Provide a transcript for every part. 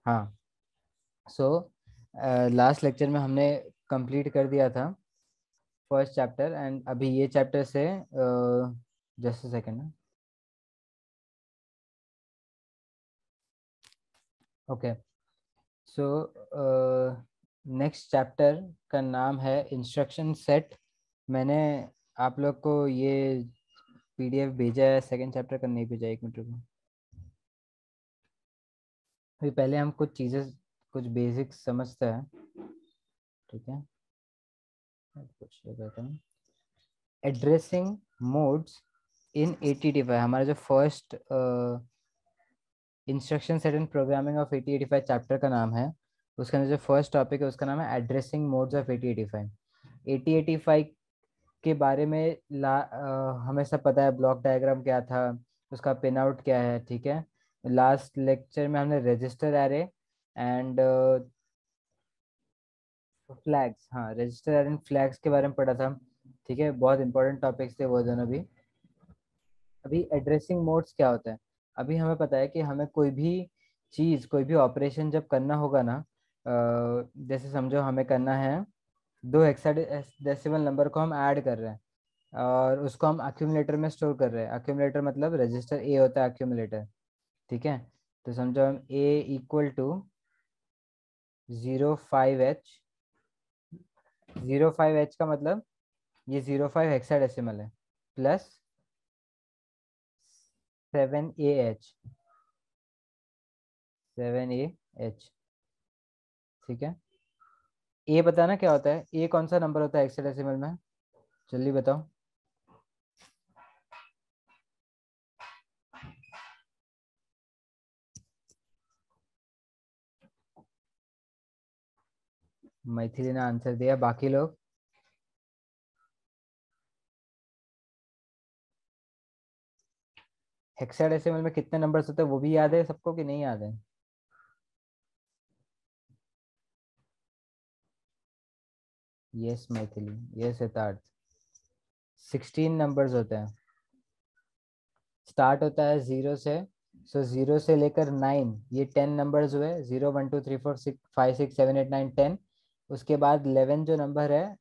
हाँ, so last lecture में हमने कंप्लीट कर दिया था फर्स्ट चैप्टर, एंड अभी ये चैप्टर से just second. Okay, so next chapter का नाम है इंस्ट्रक्शन सेट। मैंने आप लोग को ये पीडीएफ भेजा है, सेकेंड चैप्टर का नहीं भेजा, एक मिनट रुको। अभी पहले हम कुछ चीज़ें, कुछ बेसिक्स समझते हैं, ठीक है। कुछ कहता हूँ एड्रेसिंग मोड्स इन 8085, हमारा जो first instruction set and programming of 8085 chapter का नाम है। उसके अंदर जो फर्स्ट टॉपिक है उसका नाम है एड्रेसिंग मोड्स ऑफ 8085। 8085 के बारे में हमें सब पता है, ब्लॉक डायग्राम क्या था, उसका पिन आउट क्या है, ठीक है। लास्ट लेक्चर में हमने रजिस्टर एरे एंड फ्लैग्स, हाँ रजिस्टर एरे एंड फ्लैग्स के बारे में पढ़ा था, ठीक है। बहुत इंपॉर्टेंट टॉपिक्स थे वो दोनों भी। अभी एड्रेसिंग मोड्स क्या होता है। अभी हमें पता है कि हमें कोई भी चीज़, कोई भी ऑपरेशन जब करना होगा ना, जैसे समझो हमें करना है, दो हेक्साडेसिमल नंबर को हम ऐड कर रहे हैं और उसको हम एक्यूमुलेटर में स्टोर कर रहे हैं। एक्यूमुलेटर मतलब रजिस्टर ए होता है एक्यूमुलेटर, ठीक है। तो समझो हम ए इक्वल टू 05H। 05H का मतलब ये 05 हेक्साडेसिमल है, प्लस 7AH, 7AH, ठीक है। ए बताना क्या होता है, ए कौन सा नंबर होता है हेक्साडेसिमल में, जल्दी बताओ। मैथिली ने आंसर दिया, बाकी लोग। हेक्साडेसिमल में कितने नंबर्स होते हैं वो भी याद है सबको कि नहीं याद है? Yes Maithili, yes Siddharth, 16 numbers होते हैं। स्टार्ट होता है जीरो से, सो जीरो से लेकर 9, ये 10 नंबर्स हुए, 0 1 2 3 4 5 6 7 8 9 10। उसके बाद 11 जो नंबर है,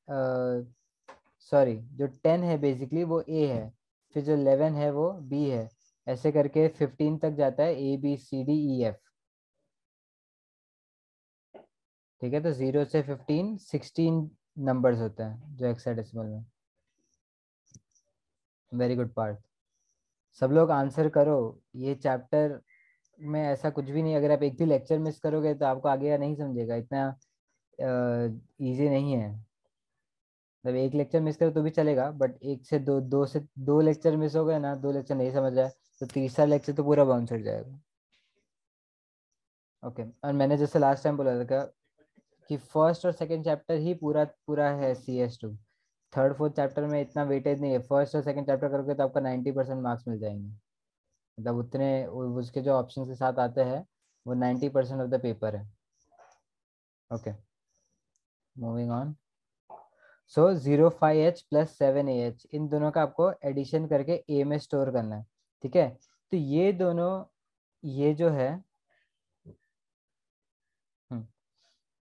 सॉरी जो 10 है बेसिकली वो ए है, फिर जो 11 है वो बी है, ऐसे करके 15 तक जाता है, ABCDEF, ठीक है। तो 0 से 15, 16 नंबर्स होते हैं जो हेक्साडेसिमल में। Very good part. सब लोग आंसर करो। ये चैप्टर में ऐसा कुछ भी नहीं, अगर आप एक भी लेक्चर मिस करोगे तो आपको आगे का नहीं समझेगा, इतना इजी नहीं है। मतलब एक लेक्चर मिस करो तो भी चलेगा, बट एक से दो, दो से दो लेक्चर मिस हो गए ना, दो लेक्चर नहीं समझ आए तो तीसरा लेक्चर तो पूरा बाउंस हो जाएगा। ओके, और मैंने जैसे लास्ट टाइम बोला था कि फर्स्ट और सेकंड चैप्टर ही पूरा पूरा है CS2। थर्ड फोर्थ चैप्टर में इतना वेटेज नहीं है, फर्स्ट और सेकंड चैप्टर करोगे तो आपका 90% मार्क्स मिल जाएंगे। मतलब उतने उसके जो ऑप्शन के साथ आते हैं वो 90% ऑफ द पेपर है। Okay, moving on. So 05H plus 7AH, इन दोनों का आपको एडिशन करके ए में स्टोर करना है, ठीक है। तो ये दोनों, ये जो है, हम्म,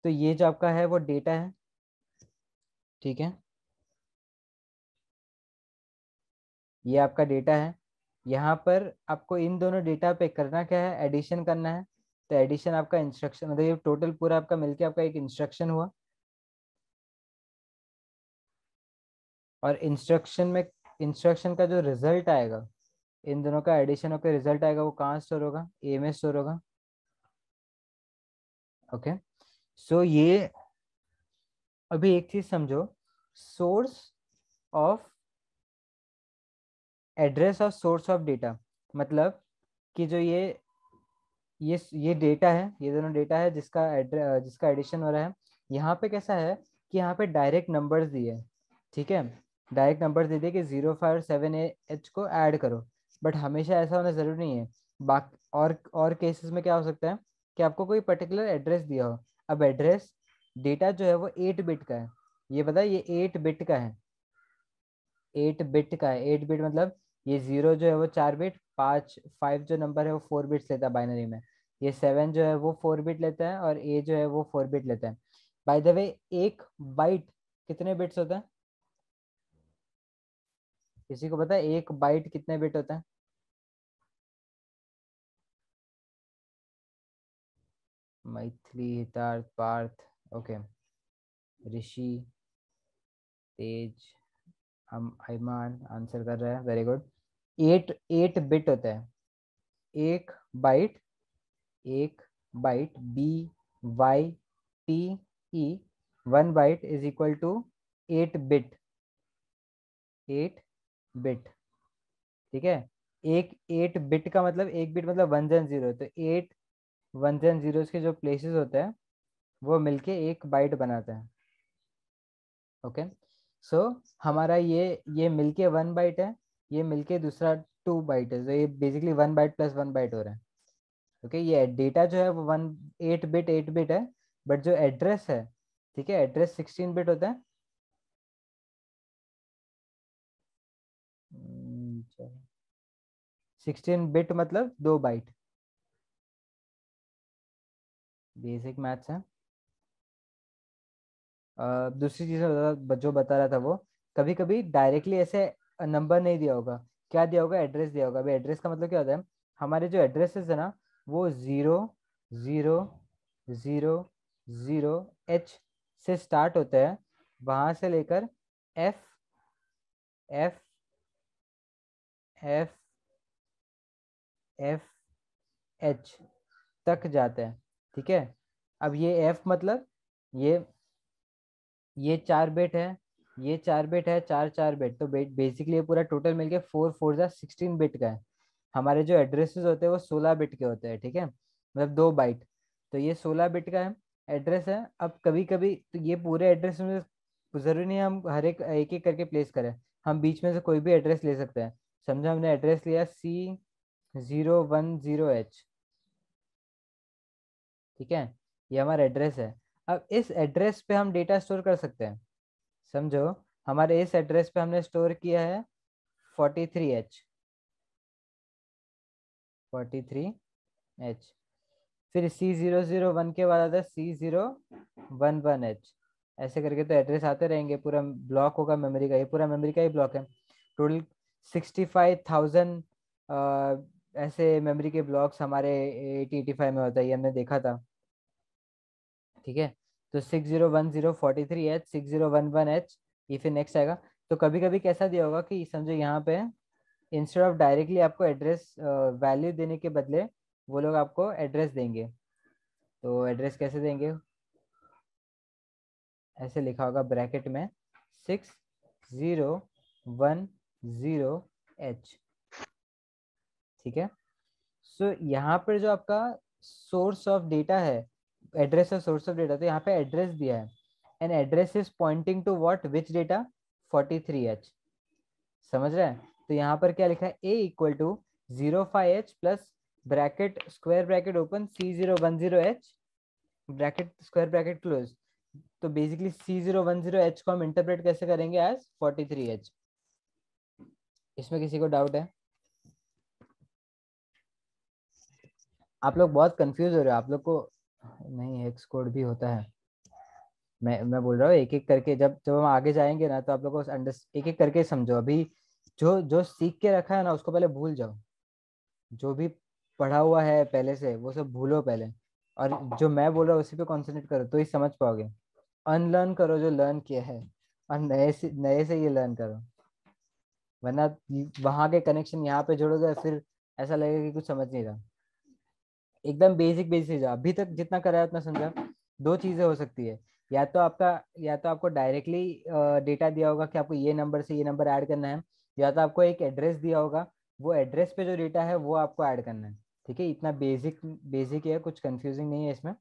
तो ये जो आपका है वो डेटा है, ठीक है। ये आपका डेटा है। यहाँ पर आपको इन दोनों डेटा पे करना क्या है, एडिशन करना है। तो एडिशन आपका इंस्ट्रक्शन, मतलब ये टोटल पूरा आपका मिलके आपका एक इंस्ट्रक्शन हुआ। और इंस्ट्रक्शन में, इंस्ट्रक्शन का जो रिजल्ट आएगा, इन दोनों का एडिशन होकर रिजल्ट आएगा, वो कहाँ स्टोर होगा, ए में स्टोर होगा। ओके, सो ये, अभी एक चीज समझो, source of, address of source of data, मतलब कि जो ये डेटा है, ये दोनों डेटा है जिसका एड्रेस, जिसका एडिशन हो रहा है। यहाँ पे कैसा है कि यहाँ पे डायरेक्ट नंबर्स दिए हैं, ठीक है। डायरेक्ट नंबर दे दिए कि 05 7AH को ऐड करो, बट हमेशा ऐसा होना जरूरी नहीं है। बाकी और केसेस में क्या हो सकता है कि आपको कोई पर्टिकुलर एड्रेस दिया हो। अब एड्रेस, डेटा जो है वो 8 बिट का है, ये पता है, ये 8 बिट का है। 8 बिट का है, 8 बिट मतलब ये जीरो जो है वो 4 बिट, 5 5 जो नंबर है वो 4 बिट्स लेता है बाइनरी में। ये 7 जो है वो 4 बिट लेता है और ए जो है वो 4 बिट लेता है। बाय द वे, एक बाइट कितने बिट्स होता है? किसी को पता है एक बाइट कितने बिट होता है? मैथिली, हितार्थ, पार्थ, ओके, ऋषि, तेज, हम आयमान आंसर कर रहे हैं, वेरी गुड। 8 बिट होता है एक बाइट। एक byte, BYTE, 1 byte is equal to 8 bit. 8 bit, ठीक है। एक 8 बिट का मतलब, एक बिट मतलब 1 एंड 0, तो 8 1 एंड 0 के जो प्लेसेस होते हैं वो मिलके एक बाइट बनाते हैं। ओके, सो हमारा ये मिलके 1 बाइट है, ये मिलके दूसरा 2 बाइट है, तो ये बेसिकली 1 बाइट प्लस 1 बाइट हो रहा है। ओके, ये डेटा जो है वो 8 बिट है, बट जो एड्रेस है, ठीक है, एड्रेस 16 बिट होता है। 16 बिट मतलब 2 बाइट। बेसिक मैथ्स है। दूसरी चीज जो बता रहा था वो, कभी कभी डायरेक्टली ऐसे नंबर नहीं दिया होगा, क्या दिया होगा, एड्रेस दिया होगा। अभी एड्रेस का मतलब क्या होता है, हमारे जो एड्रेसेस है ना, वो 0 0 0 0 H से स्टार्ट होते हैं, वहां से लेकर F F F H तक जाते हैं, ठीक है। अब ये F मतलब, ये ये 4 बिट है, ये 4 बिट है, 4 4 बिट, तो बेसिकली ये पूरा टोटल मिलके 4 4 जा 16 बिट का है। हमारे जो एड्रेसेस होते हैं वो 16 बिट के होते हैं, ठीक है, मतलब 2 बाइट। तो ये 16 बिट का है, एड्रेस है। अब कभी कभी तो ये पूरे एड्रेस में जरूरी नहीं है हम हर एक एक करके प्लेस करें, हम बीच में से कोई भी एड्रेस ले सकते हैं। समझो हमने एड्रेस लिया C010H, ठीक है, ये हमारा एड्रेस है। अब इस एड्रेस पे हम डेटा स्टोर कर सकते हैं। समझो, हमारे इस एड्रेस पे हमने स्टोर किया है 43H, 43H। फिर C001 के बाद आता है C011H। ऐसे करके तो एड्रेस आते रहेंगे, पूरा ब्लॉक होगा मेमोरी का, ये पूरा मेमोरी का ही ब्लॉक है। टोटल 65,000 ऐसे मेमोरी के ब्लॉक्स हमारे 8085 में होता है, ये हमने देखा था, ठीक है। तो 6010 43H, 6011H, ये फिर नेक्स्ट आएगा। तो कभी कभी कैसा दिया होगा कि समझो यहाँ पे इंस्टेड ऑफ डायरेक्टली आपको एड्रेस वैल्यू देने के बदले वो लोग आपको एड्रेस देंगे। तो एड्रेस कैसे देंगे, ऐसे लिखा होगा ब्रैकेट में 6010H, ठीक है। सो यहाँ पर जो आपका सोर्स ऑफ डेटा है, एड्रेस और सोर्स ऑफ डेटा, तो यहाँ पे एड्रेस दिया है, and address is pointing to what, which data, 43H। समझ रहे हैं? तो यहाँ पर क्या लिखा है, A = 05H plus bracket, square bracket open, C010H, bracket square bracket close. तो बेसिकली C010H को हम इंटरप्रेट कैसे करेंगे, एज 43H। इसमें किसी को डाउट है? आप लोग बहुत कंफ्यूज हो रहे हो, आप लोग को नहीं, हेक्स कोड भी होता है। मैं बोल रहा हूँ एक एक करके, जब जब हम आगे जाएंगे ना, तो आप लोग को अंडर एक एक करके समझो। अभी जो जो सीख के रखा है ना, उसको पहले भूल जाओ। जो भी पढ़ा हुआ है पहले से वो सब भूलो पहले, और जो मैं बोल रहा हूँ उसी पे कॉन्सेंट्रेट करो, तो ही समझ पाओगे। अनलर्न करो जो लर्न किया है, और नए से ये लर्न करो, वरना वहां के कनेक्शन यहाँ पे जोड़ोगे, फिर ऐसा लगेगा कि कुछ समझ नहीं रहा। एकदम बेसिक बेसिक अभी तक जितना करा है उतना समझा। दो चीजें हो सकती है, या तो आपको डायरेक्टली डेटा दिया होगा कि आपको ये नंबर से ये नंबर ऐड करना है, या तो आपको एक एड्रेस दिया होगा, वो एड्रेस पे जो डेटा है वो आपको ऐड करना है, ठीक है। इतना बेसिक बेसिक है, कुछ कंफ्यूजिंग नहीं है इसमें,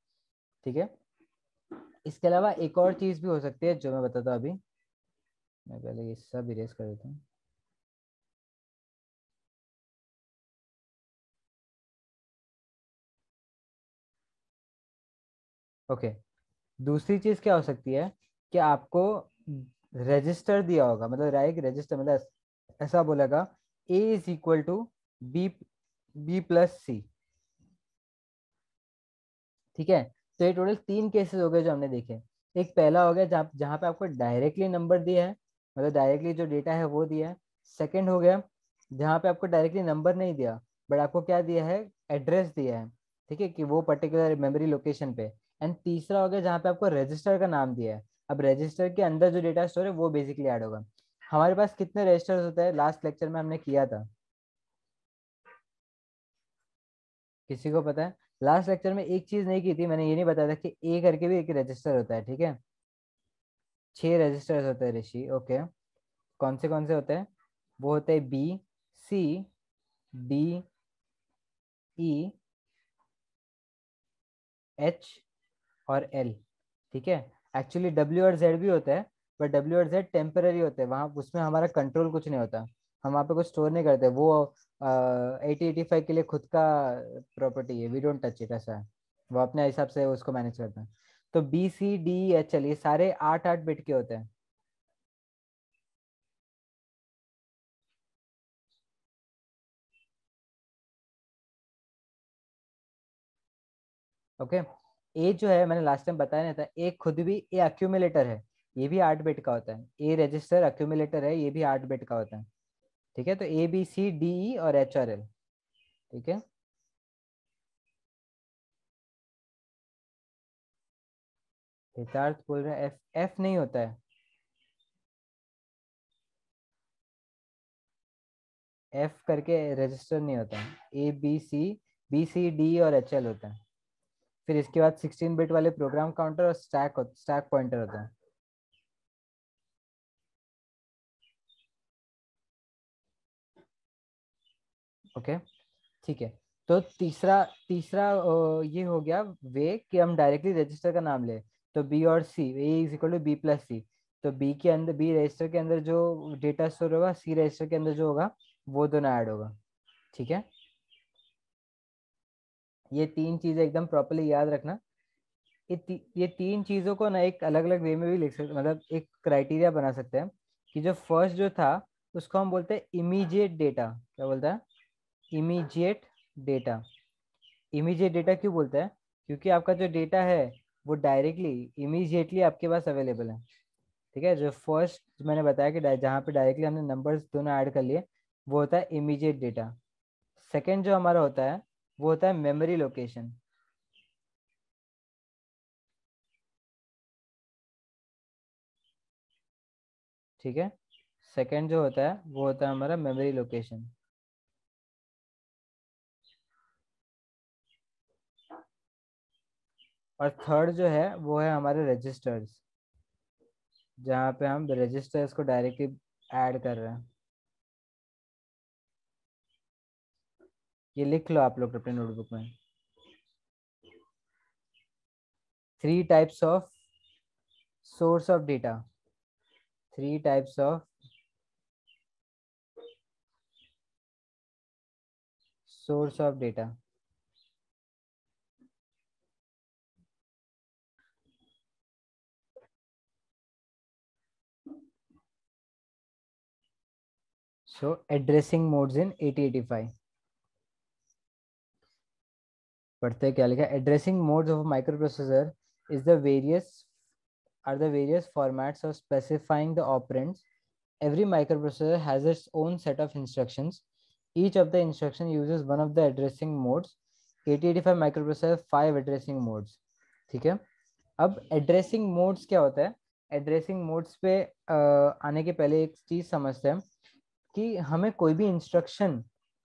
ठीक है। इसके अलावा एक और चीज भी हो सकती है जो मैं बताता हूँ अभी। मैं पहले ये सब इरेज कर देता हूँ। ओके, दूसरी चीज क्या हो सकती है कि आपको रजिस्टर दिया होगा, मतलब राइट रजिस्टर, मतलब ऐसा बोलेगा A = B B + C, ठीक है। तो ये टोटल 3 केसेस हो गए जो हमने देखे। एक पहला हो गया जहाँ जहाँ पे आपको डायरेक्टली नंबर दिया है, मतलब डायरेक्टली जो डेटा है वो दिया है। सेकंड हो गया जहाँ पे आपको डायरेक्टली नंबर नहीं दिया, बट आपको क्या दिया है, एड्रेस दिया है, ठीक है, कि वो पर्टिकुलर मेमोरी लोकेशन पे। एंड तीसरा हो गया जहाँ पे आपको रजिस्टर का नाम दिया है। अब रजिस्टर के अंदर जो डेटा स्टोर है वो बेसिकली ऐड होगा। हमारे पास कितने रजिस्टर्स होते हैं, लास्ट लेक्चर में हमने किया था, किसी को पता है? लास्ट लेक्चर में एक चीज नहीं की थी, मैंने ये नहीं बताया था कि ए करके भी एक रजिस्टर होता है, ठीक है। 6 रजिस्टर्स होते हैं ऋषि, ओके। कौन से होते हैं? वो होते हैं बी, सी, डी, ई, एच और एल, ठीक है। एक्चुअली डब्ल्यू और जेड भी होता है, बट डब्ल्यू और जेड टेम्पररी होते हैं, वहाँ उसमें हमारा कंट्रोल कुछ नहीं होता, हम वहाँ पे कुछ स्टोर नहीं करते। वो 8085 के लिए खुद का प्रॉपर्टी है, वी डोंट टच इट, ऐसा है। वो अपने हिसाब से उसको मैनेज करता है। तो बी, सी, डी, एच, एल ये सारे 8 8 बिट के होते हैं, ओके। ए जो है मैंने लास्ट टाइम बताया नहीं था, ए खुद भी ए अक्यूमुलेटर है, ये भी 8 बिट का होता है। ए रजिस्टर अक्यूमुलेटर है, ये भी 8 बिट का होता है, ठीक है। तो ए, बी, सी, डी, ई और एच और एल, ठीक है। सिद्धार्थ बोल रहे हैं एफ, एफ नहीं होता है, एफ करके रजिस्टर नहीं होता है। ए, बी, सी, बी, सी, डी और एच, एल होता है। फिर इसके बाद 16 बिट वाले प्रोग्राम काउंटर और स्टैक पॉइंटर होता है, ओके, ठीक है। तो तीसरा तीसरा ये हो गया वे कि हम डायरेक्टली रजिस्टर का नाम ले। तो बी और C, A is equal to B plus C. तो बी के अंदर, बी रजिस्टर के अंदर जो डेटा स्टोर होगा, सी रजिस्टर के अंदर जो होगा, वो दोनों ऐड होगा, ठीक है। ये 3 चीजें एकदम प्रॉपरली याद रखना। ये 3 चीजों को ना एक अलग अलग वे में भी लिख सकते, मतलब एक क्राइटेरिया बना सकते हैं कि जो फर्स्ट जो था उसको हम बोलते हैं इमीडिएट डेटा। क्या बोलता है? Immediate data. इमीडिएट डेटा क्यों बोलते हैं? क्योंकि आपका जो डेटा है वो डायरेक्टली इमीडिएटली आपके पास अवेलेबल है, ठीक है। जो फर्स्ट मैंने बताया कि जहाँ पे डायरेक्टली हमने नंबर्स दोनों ऐड कर लिए, वो होता है इमीडिएट डेटा। सेकेंड जो हमारा होता है वो होता है मेमोरी लोकेशन, ठीक है। सेकेंड जो होता है वो होता है हमारा मेमोरी लोकेशन। और थर्ड जो है वो है हमारे रजिस्टर्स, जहाँ पे हम रजिस्टर्स को डायरेक्टली ऐड कर रहे हैं। ये लिख लो आप लोग अपने नोटबुक में। 3 types of source of data, 3 types of source of data. So addressing modes in 8085, पढ़ते हैं क्या लिखा है। Addressing modes of microprocessor is the various are the various formats of specifying the operands. Every microprocessor has its own set of instructions. Each of the instruction uses one of the addressing modes. 8085 microprocessor 5 addressing modes, ठीक है। अब addressing modes क्या होता है? Addressing modes पे आने के पहले एक चीज समझते हैं कि हमें कोई भी इंस्ट्रक्शन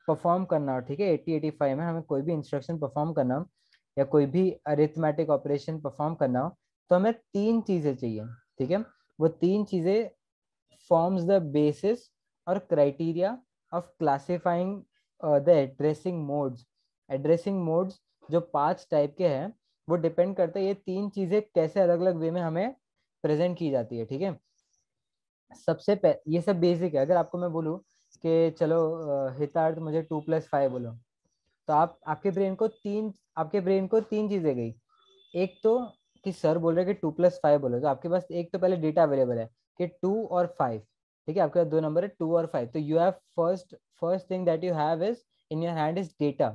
परफॉर्म करना हो, ठीक है, 8085 में हमें कोई भी इंस्ट्रक्शन परफॉर्म करना हो या कोई भी अरिथमेटिक ऑपरेशन परफॉर्म करना हो, तो हमें 3 चीजें चाहिए, ठीक है। वो 3 चीजें फॉर्म्स द बेसिस और criteria of classifying the addressing modes. Addressing modes जो 5 टाइप के हैं, वो डिपेंड करते हैं ये 3 चीजें कैसे अलग अलग वे में हमें प्रेजेंट की जाती है, ठीक है। ये सब बेसिक है। अगर आपको मैं बोलूँ कि चलो हितार्थ मुझे 2 + 5 बोलो, तो आपके ब्रेन को 3 चीजें गई। एक तो कि सर बोल रहे कि 2 + 5 बोलो, तो आपके पास एक तो पहले डेटा अवेलेबल है कि 2 और 5, ठीक है। आपके पास 2 नंबर है 2 और 5, तो you have first first thing that you have is in your hand is data.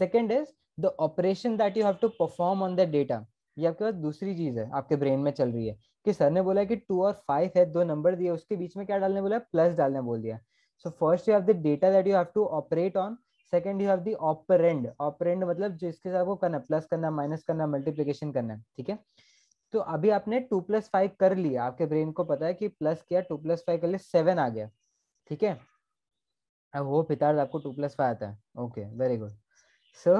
Second is the operation that you have to perform on the data, ये आपके पास दूसरी चीज है आपके ब्रेन में चल रही है कि सर ने बोला कि 2 और 5 है, दो नंबर दिए, उसके बीच में क्या डालने बोला, प्लस डालने बोल दिया. So first you have the data that you have to operate on, second you have the operand. Operand मतलब जिसके साथ वो करना, प्लस करना, माइनस करना, मल्टीप्लिकेशन करना है. ठीक है, तो अभी आपने 2+5 कर लिया, आपके ब्रेन को पता है कि प्लस किया, 2+5 कर लिया, 7 आ गया. ठीक है, अब वो पितार्थ आपको 2+5 आता है. Okay, very good. सो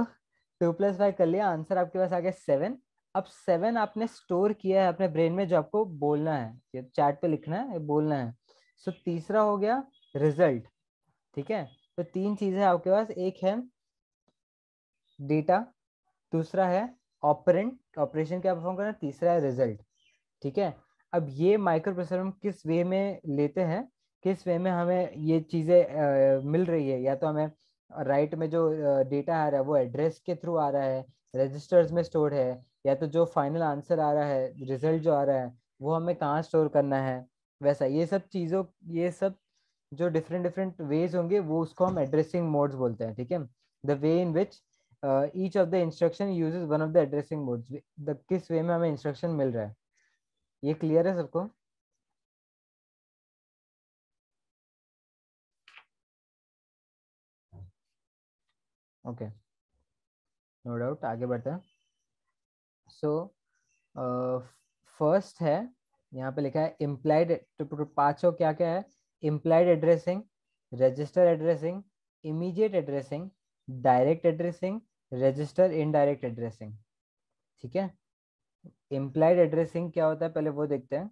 2+5 कर लिया, आंसर आपके पास आ गया 7. अब 7 आपने स्टोर किया है अपने ब्रेन में, जो आपको बोलना है, ये चैट पे लिखना है, ये बोलना है. सो तीसरा हो गया रिजल्ट. ठीक है, तो तीन चीजें आपके पास, एक है डेटा, दूसरा है ऑपरेंट, ऑपरेशन क्या परफॉर्म करना, तीसरा है रिजल्ट. ठीक है, अब ये माइक्रो प्रोसेसर हम किस वे में लेते हैं, किस वे में हमें ये चीज़ें मिल रही है, या तो हमें राइट में जो डेटा आ रहा है वो एड्रेस के थ्रू आ रहा है, रजिस्टर्स में स्टोर है, या तो जो फाइनल आंसर आ रहा है, रिजल्ट जो आ रहा है, वो हमें कहाँ स्टोर करना है. वैसा ये सब चीज़ों, ये सब जो डिफरेंट डिफरेंट वेज होंगे, वो उसको हम एड्रेसिंग मोड्स बोलते हैं. ठीक है, the way in which each of the instruction uses one of the addressing modes, the किस वे में हमें इंस्ट्रक्शन मिल रहा है. ये क्लियर है सबको? ओके, नो डाउट, आगे बढ़ते हैं. सो फर्स्ट है, यहाँ पे लिखा है इम्प्लाइड, तो पांचों क्या क्या है, implied addressing, register addressing, immediate addressing, direct addressing, register indirect addressing. ठीक है, इम्प्लाइड एड्रेसिंग क्या होता है पहले वो देखते हैं.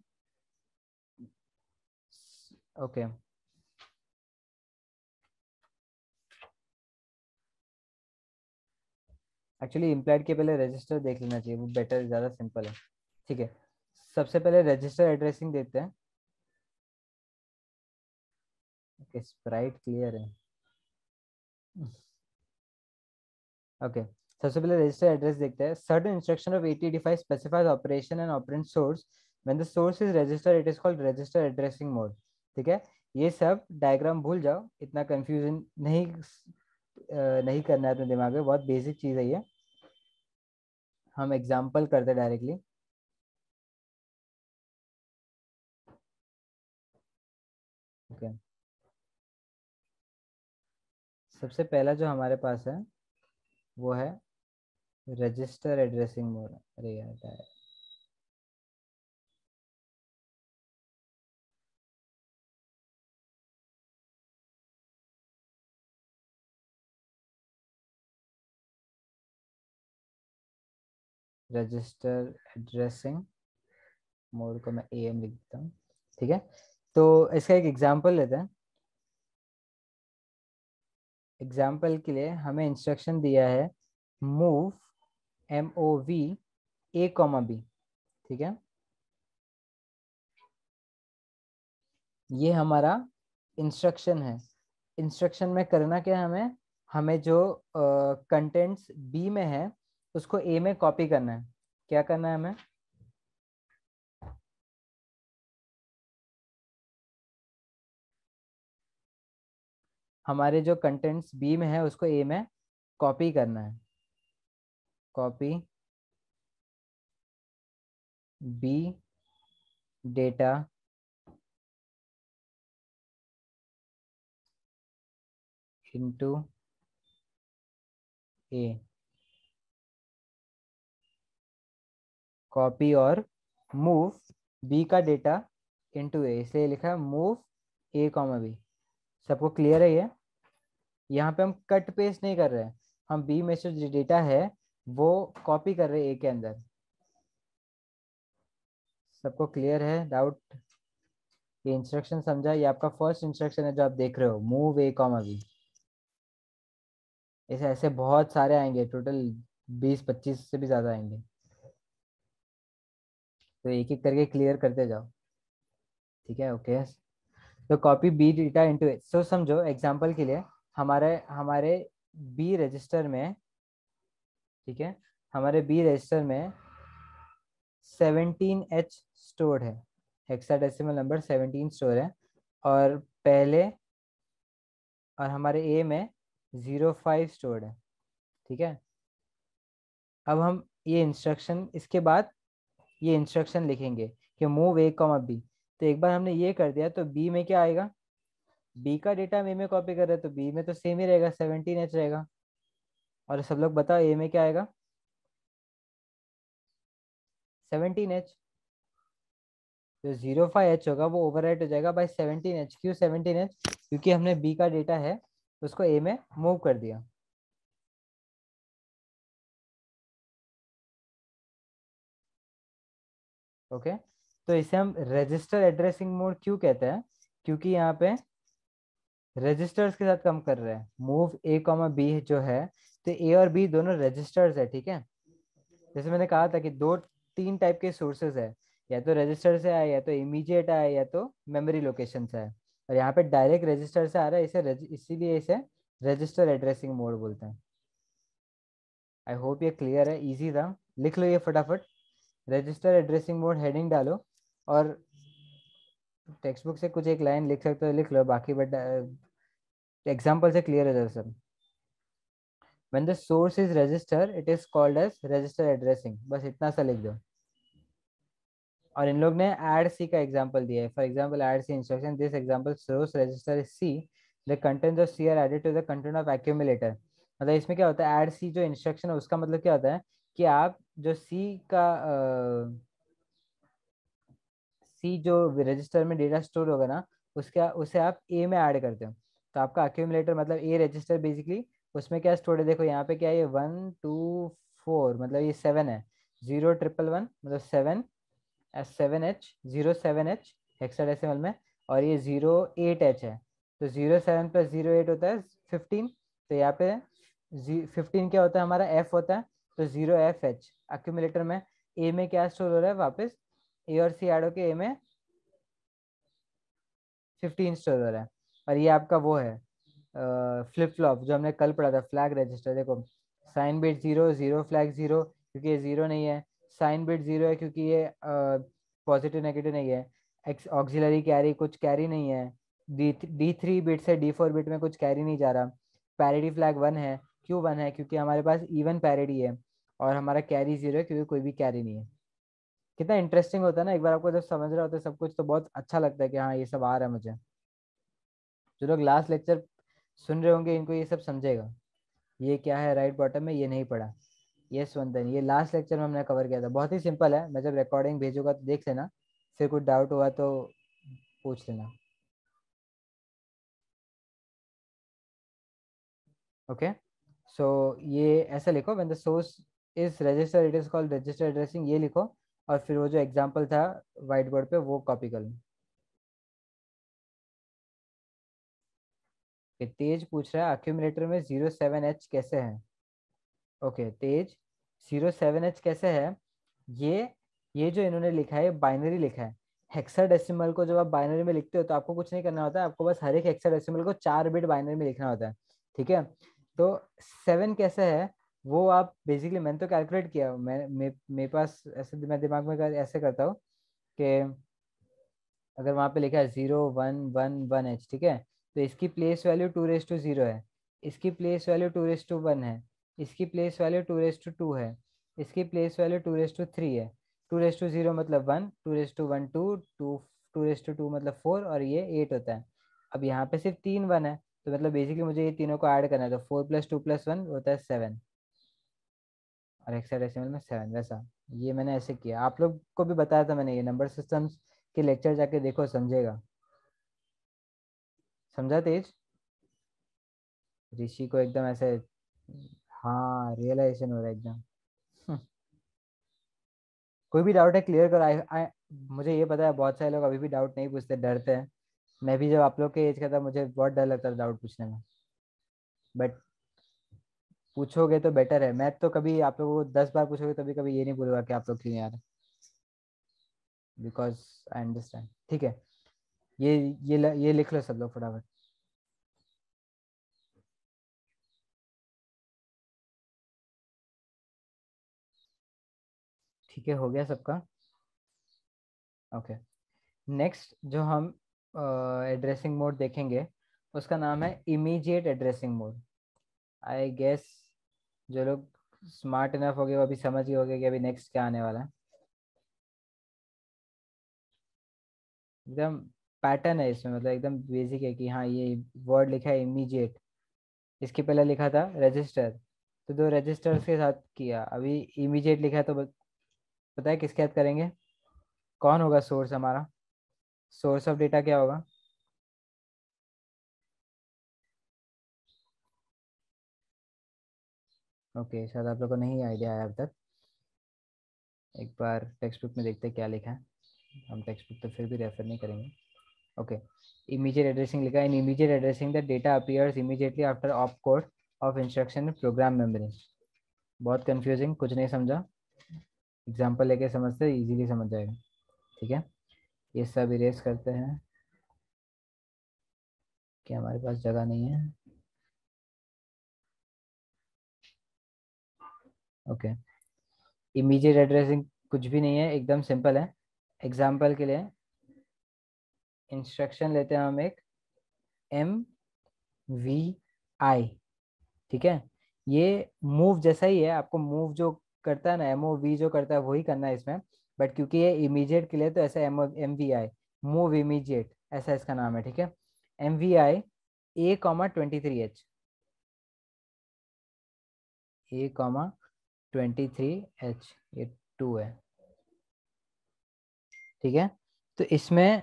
ओके, एक्चुअली इम्प्लाइड के पहले रजिस्टर देख लेना चाहिए, वो बेटर, ज़्यादा सिंपल है. ठीक है, सबसे पहले रजिस्टर एड्रेसिंग देखते हैं. ओके, स्प्राइट क्लियर है. ओके, सबसे पहले रजिस्टर एड्रेस देखते हैं. Certain instruction of 8085 specifies operation and operand source, when the source is register it is called register addressing mode. ठीक है, ये सब डायग्राम भूल जाओ, इतना कंफ्यूजन नहीं करना है अपने दिमाग में, बहुत बेसिक चीज़ है ये. हम एग्जाम्पल करते हैं डायरेक्टली. ओके, सबसे पहला जो हमारे पास है वो है रजिस्टर एड्रेसिंग मोड. अरे यार, रजिस्टर एड्रेसिंग मोड को मैं AM लिख देता हूँ. ठीक है, तो इसका एक एग्जांपल लेते हैं. एग्जाम्पल के लिए हमें इंस्ट्रक्शन दिया है मूव, MOV A, B. ठीक है, ये हमारा इंस्ट्रक्शन है. इंस्ट्रक्शन में करना क्या है हमें, हमें जो कंटेंट्स B में है उसको A में कॉपी करना है. क्या करना है हमें, हमारे जो कंटेंट्स B में है उसको A में कॉपी करना है. Copy B data into A. Copy और मूव B का डेटा इनटू A, इसलिए लिखा है मूव A, B. सबको क्लियर है ये? यहाँ पे हम कट पेस्ट नहीं कर रहे हैं, हम B में से जो डेटा है वो कॉपी कर रहे हैं A के अंदर. सबको क्लियर है? डाउट? ये इंस्ट्रक्शन समझा, ये आपका फर्स्ट इंस्ट्रक्शन है जो आप देख रहे हो, मूव A, B. ऐसे ऐसे बहुत सारे आएंगे, टोटल 20-25 से भी ज्यादा आएंगे, तो एक एक करके क्लियर करते जाओ. ठीक है, ओके. तो कॉपी बी डेटा इनटू ए. सो समझो एग्जांपल के लिए, हमारे हमारे बी रजिस्टर में, ठीक है, हमारे बी रजिस्टर में 17H स्टोर्ड है, हेक्साडेसिमल नंबर 17 स्टोर है. और पहले, और हमारे ए में 05 स्टोर्ड है. ठीक है, अब हम ये इंस्ट्रक्शन, इसके बाद ये इंस्ट्रक्शन लिखेंगे कि मूव ए कॉमा बी। तो एक बार हमने ये कर दिया तो बी में क्या आएगा, बी का डेटा हम ए में कॉपी कर रहे हैं तो बी में तो सेम ही रहेगा, 17H रहेगा। और सब लोग बताओ ए में क्या आएगा, 17H। जो 05H होगा वो ओवरराइट हो जाएगा बाय 17H। क्यों 17H, क्योंकि हमने बी का डेटा है उसको ए में मूव कर दिया। ओके, तो इसे हम रजिस्टर एड्रेसिंग मोड क्यों कहते हैं, क्योंकि यहाँ पे रजिस्टर्स के साथ काम कर रहे हैं। मूव ए कॉमा बी जो है, तो ए और बी दोनों रजिस्टर्स है, ठीक है। जैसे मैंने कहा था कि दो तीन टाइप के सोर्सेज है, या तो रजिस्टर से आए, या तो इमीडिएट आए, या तो मेमोरी लोकेशन से आए। और यहाँ पे डायरेक्ट रजिस्टर से आ रहा है, इसीलिए इसे रजिस्टर एड्रेसिंग मोड बोलते हैं। आई होप ये क्लियर है, इजी था। लिख लो ये फटाफट, रजिस्टर एड्रेसिंग मोड हेडिंग डालो, और टेक्स्ट बुक से कुछ एक लाइन लिख सकते हो लिख लो, बाकी बट एग्जाम्पल से क्लियर हो जाए सब। When the source is register, it is called as register addressing। बस इतना सा लिख दो। और इन लोग ने add C का एग्जांपल दिया है। For example add C instruction, this example source register is C, the contents of C are added to the content of accumulator। मतलब इसमें क्या होता है, add C जो इंस्ट्रक्शन है उसका मतलब क्या होता है कि आप जो C का सी जो रजिस्टर में डेटा स्टोर होगा ना, उसका उसे आप ए में ऐड करते हो। तो आपका अक्यूमुलेटर मतलब ए रजिस्टर बेसिकली, उसमें क्या स्टोर है, देखो यहाँ पे क्या है, ये 1 2 4 मतलब ये 7 है। 0 1 1 1 मतलब 7 7H 07H हेक्साडेसिमल में। और ये 08H है, तो 07 + 08 होता है 15। तो यहाँ पे 15 क्या होता है, हमारा एफ होता है। तो 0FH अक्यूमुलेटर में ए में क्या स्टोर हो रहा है वापस, ए और सी ऐड होके ए में 15 स्टोर हो रहा है। और ये आपका वो है फ्लिप फ्लॉप जो हमने कल पढ़ा था, फ्लैग रजिस्टर। देखो साइन बिट 0 0 फ्लैग 0, क्योंकि ये 0 नहीं है। साइन बिट 0 है क्योंकि ये पॉजिटिव नेगेटिव नहीं है। एक्स ऑक्सिलरी कैरी, कुछ कैरी नहीं है। D3 बिट से D4 बिट में कुछ कैरी नहीं जा रहा। पैरिटी फ्लैग 1 है। क्यों 1 है, क्योंकि हमारे पास इवन पैरिटी है। और हमारा कैरी 0 है क्योंकि कोई भी कैरी नहीं है। कितना इंटरेस्टिंग होता है ना, एक बार आपको जब समझ रहा होता है सब कुछ तो बहुत अच्छा लगता है कि हाँ ये सब आ रहा है मुझे। जो लोग लास्ट लेक्चर सुन रहे होंगे इनको ये सब समझेगा। ये क्या है राइट बॉटम में, ये नहीं पढ़ा। यस वंदन, ये लास्ट लेक्चर में हमने कवर किया था, बहुत ही सिंपल है। मैं जब रिकॉर्डिंग भेजूंगा तो देख लेना, फिर कुछ डाउट हुआ तो पूछ लेना। ओके, सो ये ऐसा लिखो, when the source is register it is called register addressing, ये लिखो। और फिर वो जो एग्जांपल था व्हाइट बोर्ड पे वो कॉपी कर लो। कि तेज पूछ रहा है अक्यूमुलेटर में 07H कैसे है। ओके तेज, 07H कैसे है, ये ये जो इन्होंने लिखा है बाइनरी लिखा है। हेक्साडेसिमल को जब आप बाइनरी में लिखते हो तो आपको कुछ नहीं करना होता है, आपको बस हर एक हेक्साडेसिमल को 4 बिट बाइनरी में लिखना होता है, ठीक है। तो 7 कैसे है वो आप बेसिकली, मैंने तो कैलकुलेट किया, मेरे पास ऐसे, मैं दिमाग में ऐसे करता हूँ कि अगर वहाँ पे लिखा है 0 1 1 1H, ठीक है, तो इसकी प्लेस वैल्यू 2⁻0 है। इसकी प्लेस वैल्यू 2⁻1 है। इसकी प्लेस वैल्यू 2⁻2 है। इसकी प्लेस वैल्यू 2⁻3 है। 2⁻0 मतलब 1, 2⁻1 2, 2⁻2 मतलब 4, और ये 8 होता है। अब यहाँ पे सिर्फ 3 1 है, तो मतलब बेसिकली मुझे ये तीनों को ऐड करना है, तो 4 + 2 + 1 होता है 7। और हेक्साडेसिमल में 7 वैसा। ये मैंने ऐसे किया, आप लोग को भी बताया था मैंने, ये नंबर सिस्टम्स के लेक्चर जाके देखो समझेगा। समझा तेज, ऋषि को एकदम ऐसे, हाँ रियलाइजेशन हो रहा है एकदम। कोई भी डाउट है क्लियर करो। मुझे ये पता है बहुत सारे लोग अभी भी डाउट नहीं पूछते, डरते हैं। मैं भी जब आप लोग के एज का था मुझे बहुत डर लगता था डाउट पूछने में। बट पूछोगे तो बेटर है। मैं तो कभी आप लोगों को 10 बार पूछोगे तभी कभी ये नहीं बोलूंगा कि आप लोग क्यों नहीं आ रहे, बिकॉज आई अंडरस्टैंड, ठीक है। ये लिख लो सब लोग फटाफट। ठीक है, हो गया सबका। ओके, नेक्स्ट जो हम एड्रेसिंग मोड देखेंगे उसका नाम है immediate addressing mode. I guess जो लोग स्मार्ट इनफ हो गए, वो अभी समझ गए होगे कि अभी नेक्स्ट क्या आने वाला है। एकदम पैटर्न है इसमें, मतलब एकदम बेसिक है कि हाँ ये वर्ड लिखा है इमीडिएट, इसके पहले लिखा था रजिस्टर, तो दो रजिस्टर्स के साथ किया, अभी इमीडिएट लिखा है, तो पता है किसके साथ करेंगे, कौन होगा सोर्स हमारा, सोर्स ऑफ डेटा क्या होगा। ओके, शायद आप लोग को नहीं आइडिया आया अब तक। एक बार टेक्स्ट बुक में देखते हैं क्या लिखा है, हम टेक्स्ट बुक तो फिर भी रेफर नहीं करेंगे। ओके, इमीडिएट एड्रेसिंग लिखा है, इन immediate addressing the data appears immediately after op code of instruction program memory. बहुत कंफ्यूजिंग, कुछ नहीं समझा, एग्जाम्पल लेके समझते इजीली समझ जाएगा। ठीक है, ये सब इरेज करते हैं कि हमारे पास जगह नहीं है। ओके, इमीडिएट एड्रेसिंग कुछ भी नहीं है, एकदम सिंपल है। एग्जाम्पल के लिए इंस्ट्रक्शन लेते हैं हम एक MVI, ठीक है, ये मूव जैसा ही है, आपको मूव जो करता है ना, MOV जो करता है वही करना है इसमें, बट क्योंकि ये इमीडिएट के लिए तो ऐसा MVI, मूव इमीडिएट, ऐसा इसका नाम है। ठीक है, MVI A,23H, A,23H, ये 2 है। ठीक है, तो इसमें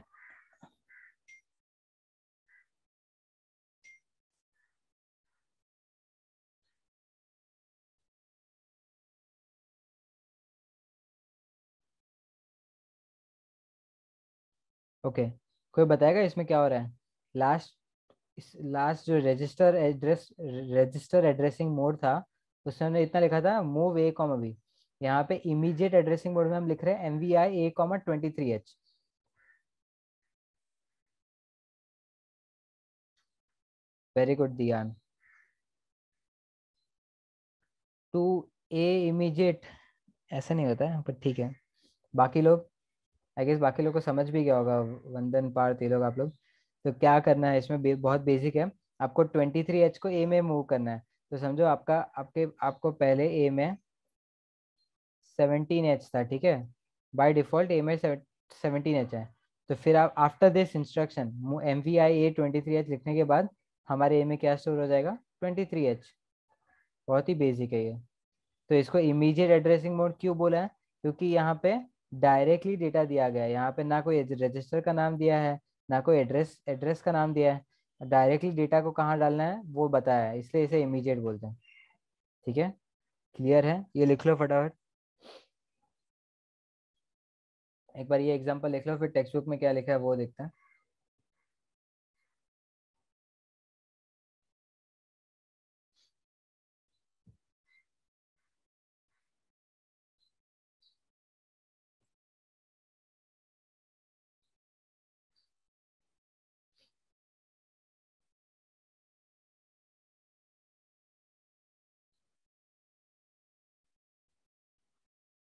ओके, कोई बताएगा इसमें क्या हो रहा है। लास्ट, इस लास्ट जो रजिस्टर एड्रेसिंग मोड था, उसमें हमने इतना लिखा था मूव A,B। यहाँ पे इमीडिएट एड्रेसिंग मोड में हम लिख रहे हैं MVI A,23H। Very good Dhyan. To A immediate ऐसा नहीं होता है, पर ठीक है। बाकी लोग, आई गेस बाकी लोग को समझ भी गया होगा, वंदन पार्थ ये लोग आप लोग। तो क्या करना है इसमें, बहुत बेसिक है। आपको 23H को ए में मूव करना है, तो समझो आपका आपके आपको पहले ए में 17H था, ठीक है, बाय डिफॉल्ट ए में 17H है। तो फिर आप after this instruction MVI A,23H लिखने के बाद हमारे ए में क्या स्टोर हो जाएगा, 23H। बहुत ही बेसिक है ये। तो इसको इमीडिएट एड्रेसिंग मोड क्यों बोला है, क्योंकि यहाँ पे डायरेक्टली डेटा दिया गया है, यहाँ पे ना कोई रजिस्टर का नाम दिया है, ना कोई एड्रेस एड्रेस का नाम दिया है, डायरेक्टली डेटा को कहाँ डालना है वो बताया है, इसलिए इसे इमीडिएट बोलते हैं। ठीक है, क्लियर है, ये लिख लो फटाफट। एक बार ये एग्जांपल लिख लो, फिर टेक्स्ट बुक में क्या लिखा है वो देखते हैं।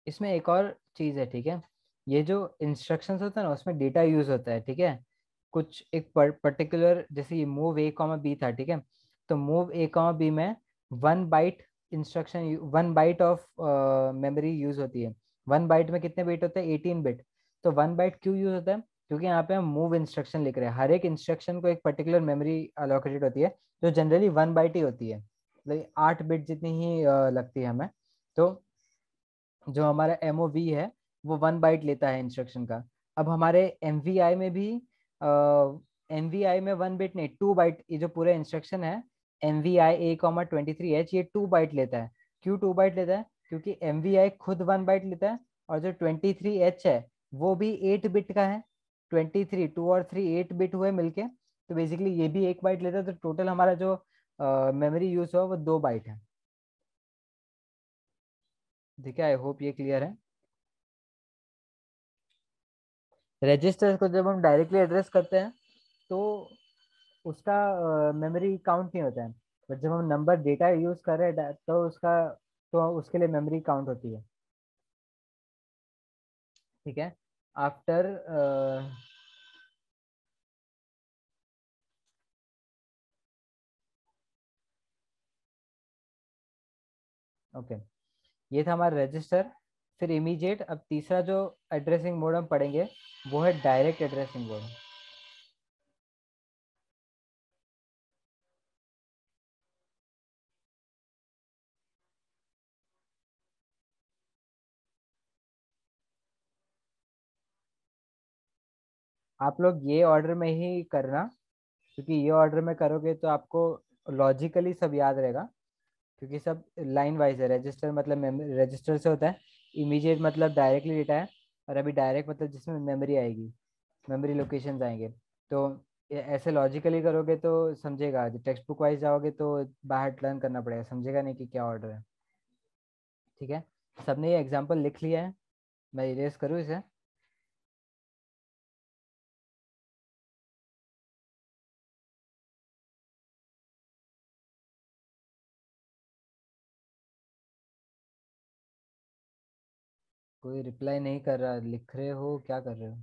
इसमें एक और चीज़ है, ठीक है, ये जो इंस्ट्रक्शंस होता है ना उसमें डेटा यूज होता है, ठीक है, कुछ एक पर्टिकुलर, जैसे ये मूव A,B था, ठीक है, तो मूव A,B में 1 byte instruction, 1 byte of memory use होती है। 1 बाइट में कितने बिट होते हैं, 18 बिट। तो 1 बाइट क्यों यूज होता है, क्योंकि यहाँ पे हम मूव इंस्ट्रक्शन लिख रहे हैं, हर एक इंस्ट्रक्शन को एक पर्टिकुलर मेमोरी अलोकेटेड होती है, जो जनरली 1 बाइट ही होती है, मतलब 8 बिट जितनी ही लगती है हमें। तो जो हमारा MOV है वो 1 बाइट लेता है इंस्ट्रक्शन का। अब हमारे MVI में भी MVI में 1 बिट नहीं, 2 बाइट, ये जो पूरा इंस्ट्रक्शन है MVI A,23H, ये 2 बाइट लेता है। क्यों 2 बाइट लेता है, क्योंकि MVI खुद 1 बाइट लेता है, और जो 23H है वो भी 8 बिट का है। 23, 2 और 3 8 बिट हुए मिलके, तो बेसिकली ये भी 1 बाइट लेता है, तो टोटल हमारा जो मेमोरी यूज हुआ वो 2 बाइट है। ठीक है, आई होप ये क्लियर है। रजिस्टर को जब हम डायरेक्टली एड्रेस करते हैं तो उसका मेमोरी काउंट नहीं होता है, बट जब हम नंबर डेटा यूज कर रहे हैं तो उसका, तो उसके लिए मेमोरी काउंट होती है। ठीक है, आफ्टर ओके, ये था हमारा रजिस्टर। फिर इमीडिएट, अब तीसरा जो एड्रेसिंग मोड हम पढ़ेंगे वो है डायरेक्ट एड्रेसिंग मोड। आप लोग ये ऑर्डर में ही करना, क्योंकि ये ऑर्डर में करोगे तो आपको लॉजिकली सब याद रहेगा, क्योंकि सब लाइन वाइज है। रजिस्टर मतलब रजिस्टर से होता है, इमीडिएट मतलब डायरेक्टली डेटा है, और अभी डायरेक्ट मतलब जिसमें मेमोरी आएगी, मेमोरी लोकेशंस आएंगे। तो ऐसे लॉजिकली करोगे तो समझेगा, जब टेक्स्ट बुक वाइज जाओगे तो बाहर लर्न करना पड़ेगा, समझेगा नहीं कि क्या ऑर्डर है। ठीक है, सबने ये एग्जाम्पल लिख लिया है? मैं इरेज करूँ इसे? कोई रिप्लाई नहीं कर रहा, लिख रहे हो क्या कर रहे हो?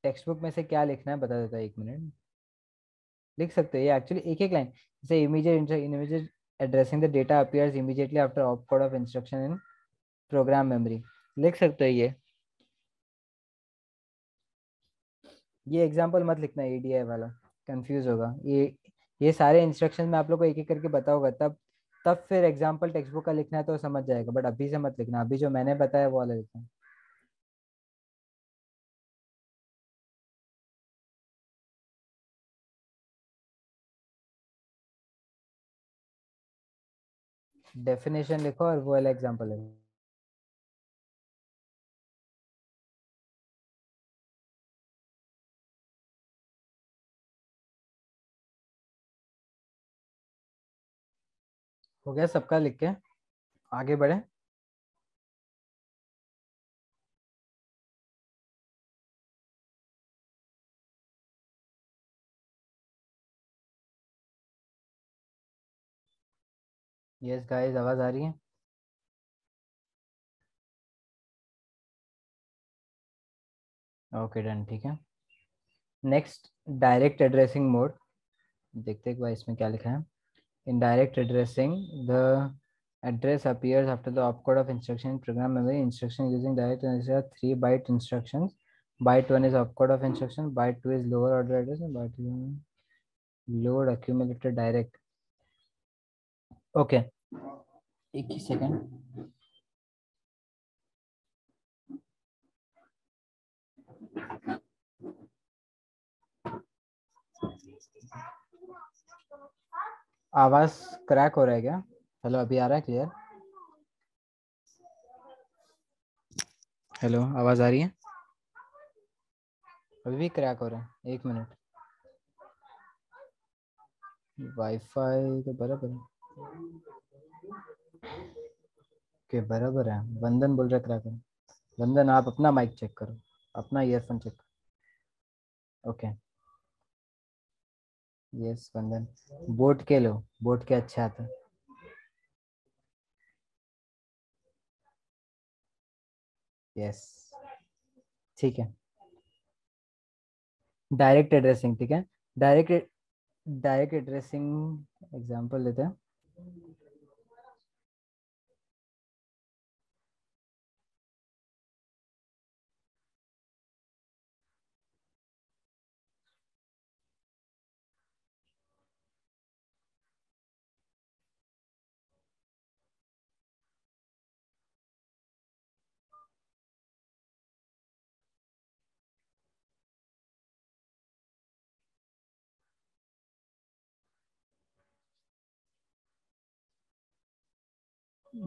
टेक्स्ट बुक में से क्या लिखना है बता देता, 1 मिनट। लिख सकते हो ये एक्चुअली एक एक लाइन, जैसे immediate addressing the data appears immediately after op code of instruction in program memory, लिख सकते हो ये एग्जांपल मत लिखना एडीआई वाला, कंफ्यूज होगा ये सारे इंस्ट्रक्शन में आप लोग को एक एक करके पता होगा, तब तब फिर एग्जांपल टेक्स्ट बुक का लिखना है तो समझ जाएगा, बट अभी से मत लिखना, अभी जो मैंने बताया वो वाला लिखना। डेफिनेशन लिखो और वो वाला एग्जांपल लिखो। हो गया सबका लिख के? आगे बढ़े? यस गाइस, आवाज आ रही है? ओके डन, ठीक है। Next, direct addressing mode. देखते हैं एक बार इसमें क्या लिखा है। In direct addressing, the address appears after the opcode of instruction in program memory. Instruction using direct address are 3 byte instructions. Byte 1 is opcode of instruction, byte 2 is lower order address, and byte 3 load accumulated direct. Okay, एक ही second. आवाज crack हो रहा है क्या? Hello, अभी आ रहा है clear? Hello, आवाज आ रही है? अभी भी क्रैक हो रहा है, 1 मिनट। वाईफाई तो बराबर है। के बराबर है, वंदन बोल रहा क्रैक है। वंदन, आप अपना माइक चेक करो, अपना ईयरफोन चेक करो। ओके। यस वंदन, बोट के लो, बोट के अच्छा आता है। यस, ठीक है। डायरेक्ट एड्रेसिंग, ठीक है। डायरेक्ट डायरेक्ट एड्रेसिंग एग्जांपल लेते हैं।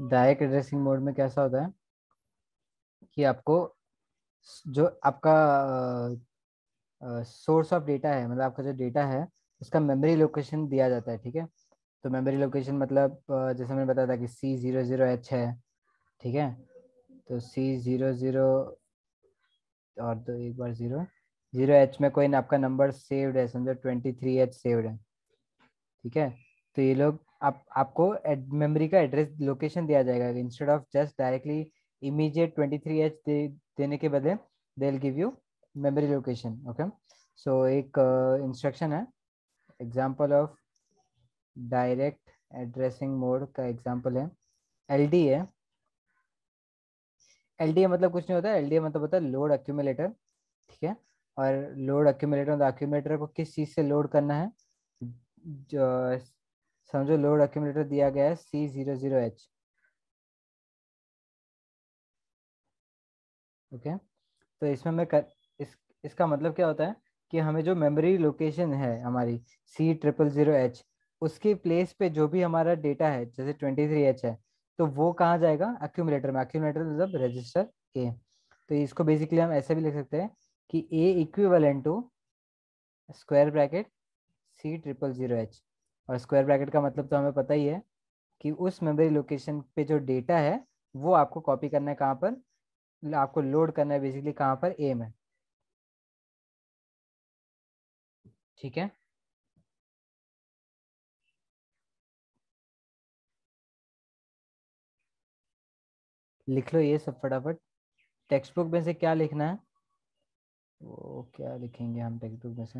डायरेक्ट एड्रेसिंग मोड में कैसा होता है कि आपको जो आपका सोर्स ऑफ डेटा है, मतलब आपका जो डेटा है उसका मेमोरी लोकेशन दिया जाता है, ठीक है। तो मेमोरी लोकेशन मतलब जैसे मैंने बताया था कि C00H है, ठीक है। तो C00 और तो एक बार 0 0H में कोई आपका नंबर सेव्ड है, समझो 23H सेव्ड है, ठीक है। तो ये लोग आपको मेमोरी का एड्रेस लोकेशन दिया जाएगा, instead of just directly immediate 23H देने के बदले they will give you memory location. Okay, so एक इंस्ट्रक्शन है, example of direct addressing mode का एग्जांपल है एलडीए। एलडीए मतलब कुछ नहीं होता है, एलडीए मतलब होता है लोड एक्यूमुलेटर, ठीक है। और लोड एक्यूमुलेटर मतलब एक्यूमुलेटर को किस चीज़ से लोड करना है, जो समझो लोड एक्यूमुलेटर दिया गया है C00H, ओके। तो इसमें इसका मतलब क्या होता है कि हमें जो मेमोरी लोकेशन है हमारी C000H, उसकी प्लेस पे जो भी हमारा डेटा है जैसे 23H है, तो वो कहाँ जाएगा, एक्यूमुलेटर में। एक्यूमुलेटर मतलब रजिस्टर ए। तो इसको बेसिकली हम ऐसे भी लिख सकते हैं कि A equivalent to square bracket C000H। और स्क्वायर ब्रैकेट का मतलब तो हमें पता ही है कि उस मेमोरी लोकेशन पे जो डेटा है वो आपको कॉपी करना है कहाँ पर, आपको लोड करना है बेसिकली कहाँ पर, ए में, ठीक है। लिख लो ये सब फटाफट। टेक्स्ट बुक में से क्या लिखना है, वो क्या लिखेंगे हम टेक्स्ट बुक में से।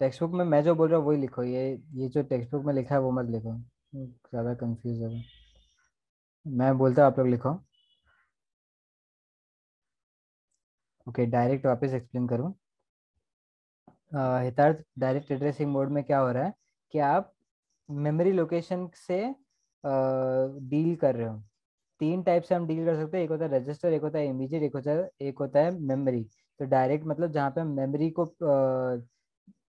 टेक्स्ट बुक में मैं जो बोल रहा हूँ वही लिखो, ये जो टेक्स्ट बुक में लिखा है वो मत लिखो, ज़्यादा कंफ्यूज होगा। मैं बोलता हूँ आप लोग लिखो। ओके, डायरेक्ट वापस एक्सप्लेन करूँ। हितार्थ, डायरेक्ट एड्रेसिंग मोड में क्या हो रहा है कि आप मेमोरी लोकेशन से डील कर रहे हो। तीन टाइप से हम डील कर सकते हैं, एक होता है रजिस्टर, एक होता है इमीडिएट, एक होता है मेमोरी। तो डायरेक्ट मतलब जहाँ पे हम मेमोरी को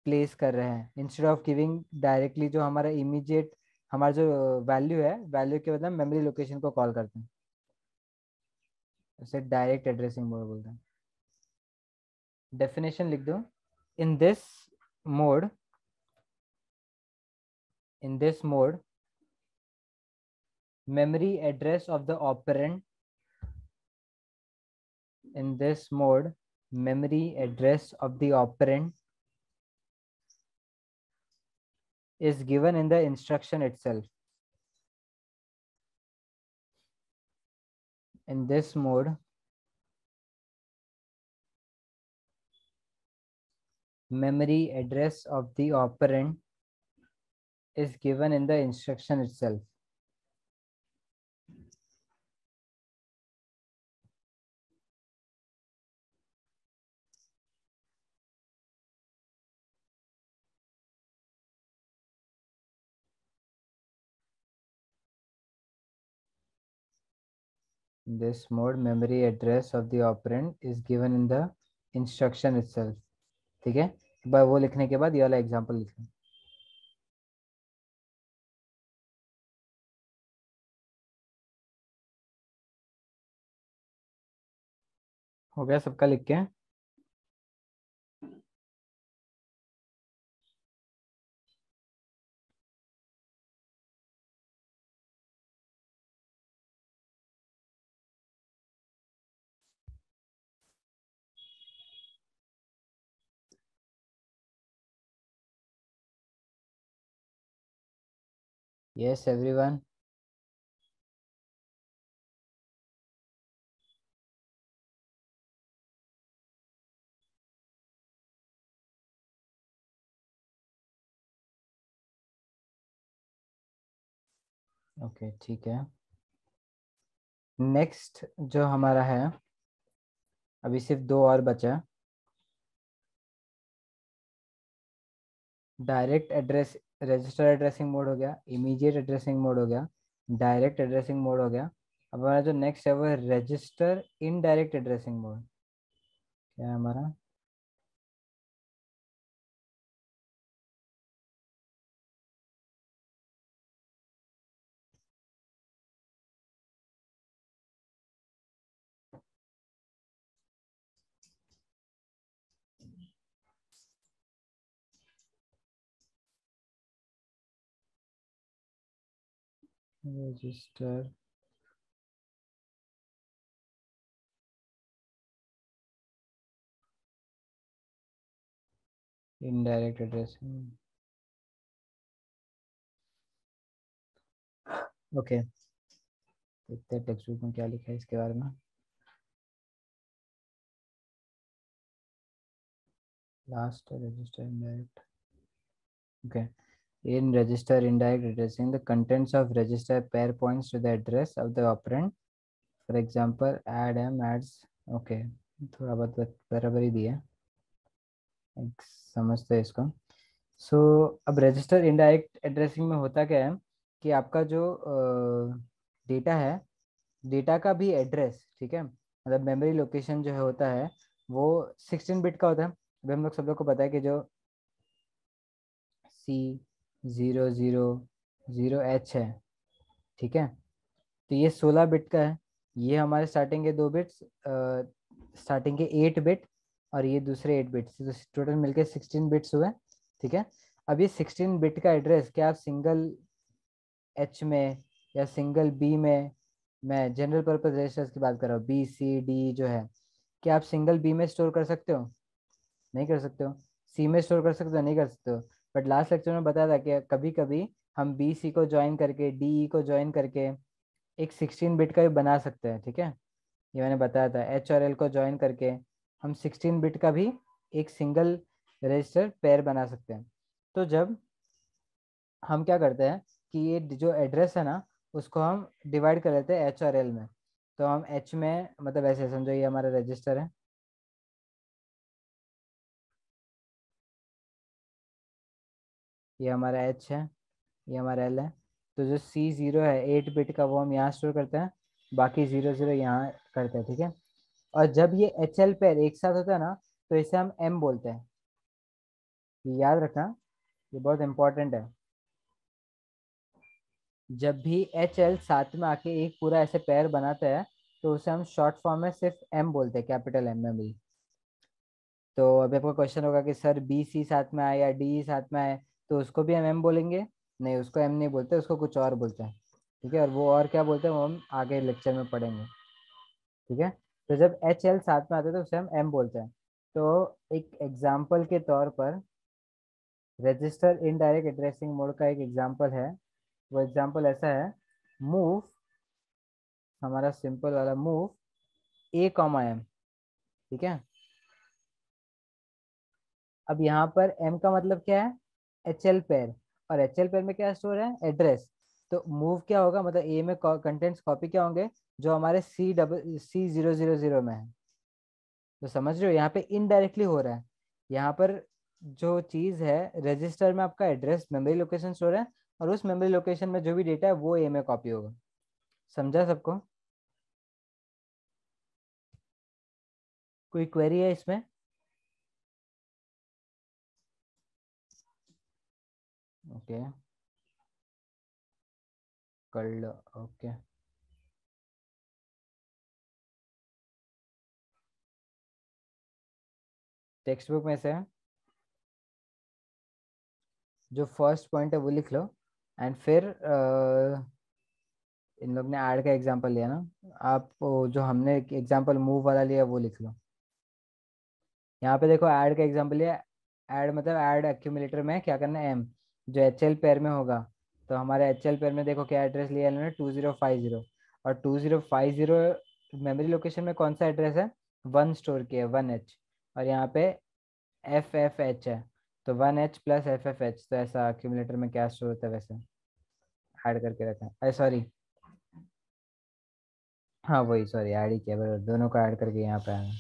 प्लेस कर रहे हैं इंस्टेड ऑफ गिविंग डायरेक्टली जो हमारा इमीडिएट, हमारा जो वैल्यू है, वैल्यू के बदले मेमोरी लोकेशन को कॉल करते हैं, उसे डायरेक्ट एड्रेसिंग मोड बोलते हैं। डेफिनेशन लिख दो। In this mode, in this mode memory address of the operand, in this mode memory address of the operand is given in the instruction itself. In this mode memory address of the operand is given in the instruction itself. In this mode memory address of the operand is given in the instruction itself, ठीक है। एक बार वो लिखने के बाद ये वाला example लिखना। हो गया सबका लिख के। Yes everyone. ओके ठीक है। नेक्स्ट जो हमारा है, अभी सिर्फ दो और बचा। Direct address, register addressing mode हो गया, इमीडिएट एड्रेसिंग मोड हो गया, डायरेक्ट एड्रेसिंग मोड हो गया। अब हमारा जो नेक्स्ट है वो है रजिस्टर इनडायरेक्ट एड्रेसिंग मोड। क्या है हमारा, रजिस्टर इनडायरेक्ट एड्रेसिंग। ओके, देखते हैं टेक्स्ट बुक में क्या लिखा है इसके बारे में। Last register indirect. Okay. In register indirect addressing, the contents of register pair points to the address of the operand. For example, add m adds. Okay, थोड़ा बहुत बराबर ही दिया. समझते हैं इसको. सो अब रजिस्टर इनडायरेक्ट एड्रेसिंग में होता क्या है कि आपका जो डेटा है, डेटा का भी एड्रेस, ठीक है, मतलब मेमोरी लोकेशन जो है होता है वो 16 बिट का होता है. अभी हम लोग सब लोग को पता है कि जो C0000H है, ठीक है, तो ये 16 बिट का है. ये हमारे स्टार्टिंग के 2 बिट्स, स्टार्टिंग के 8 बिट, और ये दूसरे 8 बिट्स, तो टोटल मिलके 16 बिट्स हुए. ठीक है. अब ये 16 बिट का एड्रेस क्या आप सिंगल एच में या सिंगल बी में, मैं जनरल पर्पज रजिस्टर्स की बात कर रहा हूँ, BCD जो है, क्या आप सिंगल बी में स्टोर कर सकते हो? नहीं कर सकते हो. सी में स्टोर कर सकते हो? नहीं कर सकते हो. बट लास्ट लेक्चर में बताया था कि कभी कभी हम BC को ज्वाइन करके DE को ज्वाइन करके एक 16 बिट का भी बना सकते हैं. ठीक है, ये मैंने बताया था. H और L को ज्वाइन करके हम 16 बिट का भी एक सिंगल रजिस्टर पेयर बना सकते हैं. तो जब हम क्या करते हैं कि ये जो एड्रेस है ना, उसको हम डिवाइड कर लेते हैं H और L में. तो हम H में, मतलब ऐसे समझो ये हमारा रजिस्टर है, ये हमारा H है, ये हमारा L है. तो जो C0 है 8 बिट का, वो हम यहाँ स्टोर करते हैं, बाकी 00 यहाँ करते हैं. ठीक है. और जब ये HL पेयर एक साथ होता है ना, तो इसे हम M बोलते हैं. ये याद रखना, ये बहुत इंपॉर्टेंट है. जब भी HL साथ में आके एक पूरा ऐसे पेयर बनाता है, तो उसे हम शॉर्ट फॉर्म में सिर्फ M बोलते हैं, कैपिटल M में भी. तो अभी आपका क्वेश्चन होगा कि सर BC साथ में आए या DE साथ में आए, तो उसको भी हम M बोलेंगे? नहीं, उसको M नहीं बोलते, उसको कुछ और बोलते हैं. ठीक है, और वो और क्या बोलते हैं वो हम आगे लेक्चर में पढ़ेंगे. ठीक है. तो जब HL साथ में आते हैं तो उसे हम M बोलते हैं. तो एक एग्जाम्पल के तौर पर रजिस्टर इनडायरेक्ट एड्रेसिंग मोड का एक एग्जाम्पल है. वो एग्जाम्पल ऐसा है, मूव, हमारा सिंपल वाला मूव A, M. ठीक है. अब यहाँ पर M का मतलब क्या है? HL pair. और HL पेयर में क्या स्टोर है? एड्रेस. तो मूव क्या होगा, मतलब A में कंटेंट्स कॉपी क्या होंगे? जो हमारे C0000 में है. तो समझ रहे हो, यहाँ पे इनडायरेक्टली हो रहा है. यहाँ पर जो चीज है, रजिस्टर में आपका एड्रेस मेमोरी लोकेशन स्टोर है, और उस मेमोरी लोकेशन में जो भी डेटा है वो A में कॉपी होगा. समझा सबको? कोई क्वेरी है इसमें? ओके, कर लो. ओके. टेक्स्ट बुक में से जो फर्स्ट पॉइंट है वो लिख लो. एंड फिर इन लोग ने ऐड का एग्जांपल लिया ना, आप जो हमने एग्जांपल मूव वाला लिया वो लिख लो. यहाँ पे देखो ऐड का एग्जांपल लिया. ऐड मतलब ऐड एक्यूमुलेटर में क्या करना है? M. जो HL पेयर में होगा, तो हमारे HL पेयर में देखो क्या एड्रेस लिया है इन्होंने, 2050. और 2050 मेमोरी लोकेशन में कौन सा एड्रेस है? 1 स्टोर किया है, 1H. और यहाँ पे FFH है, तो 1H प्लस FFH. तो ऐसा एक्यूमुलेटर में क्या स्टोर होता है वैसे ऐड करके रखा है. अरे सॉरी, हाँ वही, सॉरी, ऐड ही किया, बराबर, दोनों को ऐड करके यहाँ पे आया.